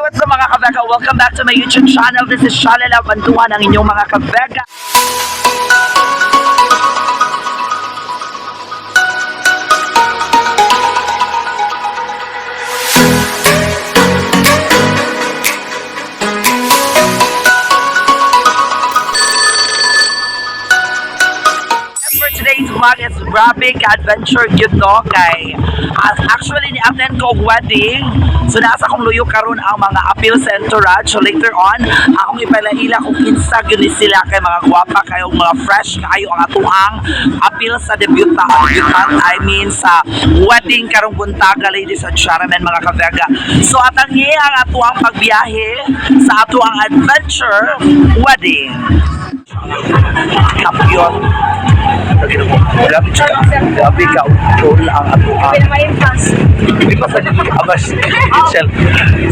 what's up mga kabega? Welcome back to my YouTube channel. This is Shalala Bantuan, ang inyong mga kabega. Today's vlog is grabe ka-adventure yun no kay actually ni-attend ko wedding, so nasa kong luyo karon ang mga appeals entourage. So later on akong ipalaila kung kinsa gyud sila kay mga gwapa kayo, mga fresh kayo ang atuang appeal sa debutant, I mean sa wedding karong buntaga, ladies and gentlemen mga kavega. So atanghi ang atuang pagbiyahe sa atuang adventure wedding. Kapyon grabe ka utol ang atuang hindi pa sa abas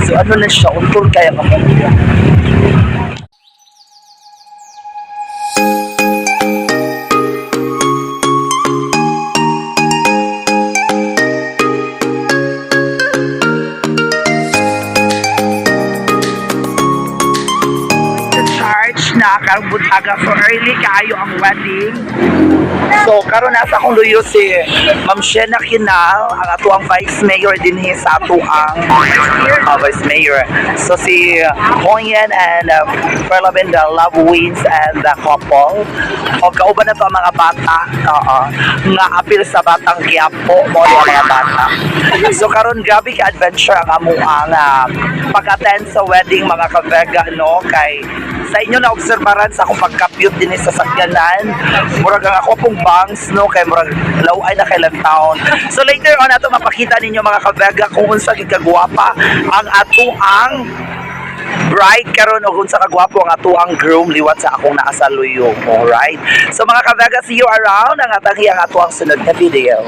so ano na siya utol kaya ka na karong buntaga, so early kayo ang wedding. So karon nasa akong luyo si Ma'am Shena Kinal, ang atuang vice mayor dinhi sa atuang vice mayor. So si Hoyen and Perlavinda love wins and the couple. O kauban na to ang mga bata, nga apil sa batang Quiapo mo yung mga bata. So karon grabe ka adventure ang amuang pag-attend sa wedding mga kavega no, kay sa inyo na obserbaran sa akong pagkapyot din sa sakyanan, murag ang ako pong bangs no, kay murag laway na kailan taon. So later on ato mapakita ninyo mga kavega kung unsa gid kagwapa ang atuang bride karon o unsa kagwapo ang atuang groom liwat sa akong naa sa luyo. Alright, so mga kavega, see you around ang atangi ang atuang sunod na video.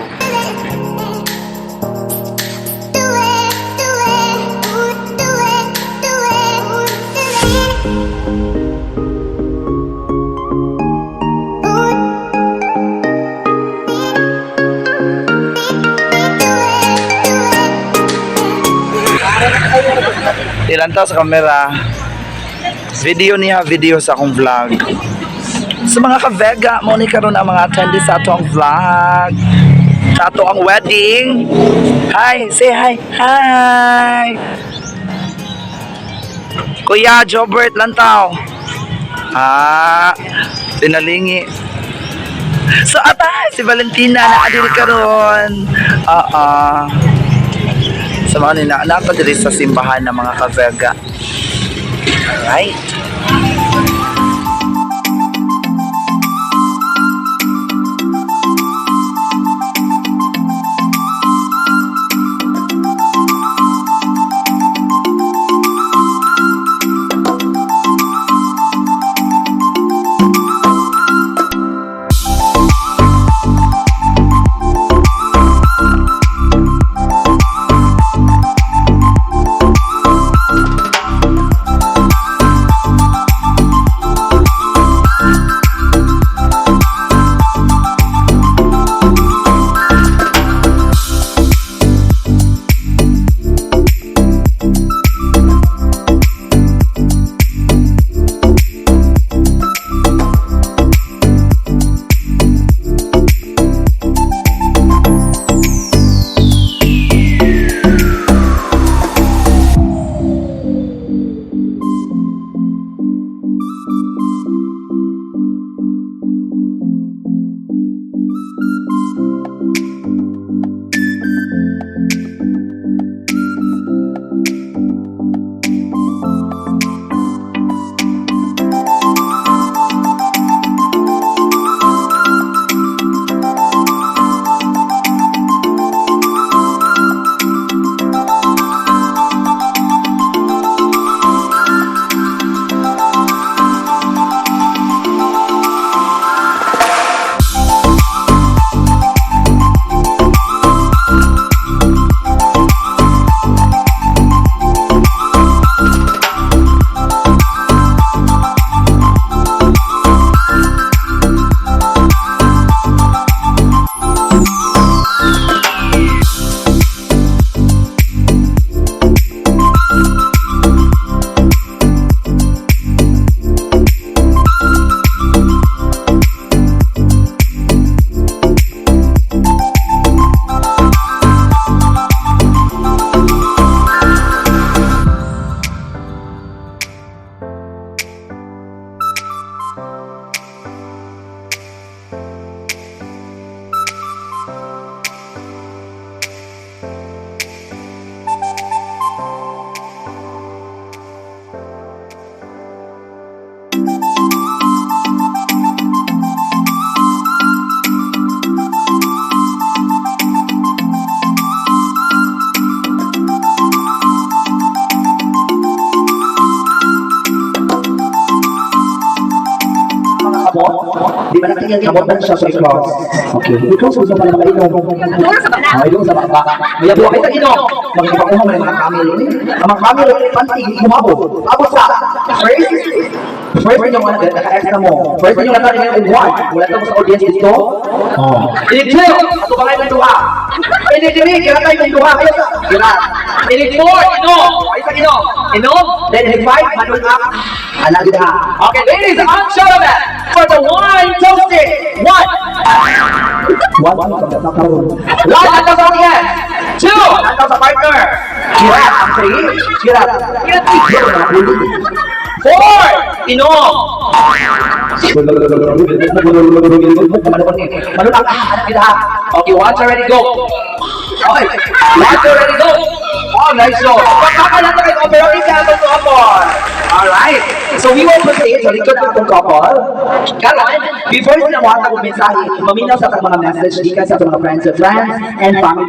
Ilan to sa camera. Video niya, video sa akong vlog. So mga kavega, mo ni karon ang mga attendees sa atong vlog. Sa atong wedding. Hi, say hi. Hi. Kuya Jobert Lantaw. Pinalingi. So atay si Valentina na adil karon. Sa mga nila, napadiri sa simbahan ng mga kavega. Alright. kamot na siya sa i-cross. Okay, i-cross gusto pala makainom. Ay, doon sa baba. May buha kayo sa inom. Magpapakuha mo ng mga camel. Ang mga camel, panty, umabot. Abot sa first yung naka-extra mo. First yung naka-extra mo. Wala ito sa audience dito. Ilig 2, ato ba kayo ng duha? Ilig 3, kaya tayo ng duha. Kaya. Ilig 4, inom. Ay sa inom. Inom. Then ilig 5, manul up. Anak kita. Okay, ladies and gentlemen, for the wine toasting. One, at the audience. 2, at the partner. Kirap, ang 3. Kirap. 4, inom. Manulak, anak kita. Okay, watch already go. Okay, watch already go. Oh, nice show. Pagkakalat na kayo, pero hindi ka ito couple. Alright, so we will proceed sa likod ng itong couple. Karon, before sila wata kong mensahe, maminaw sa mga message di ka sa mga friends and family.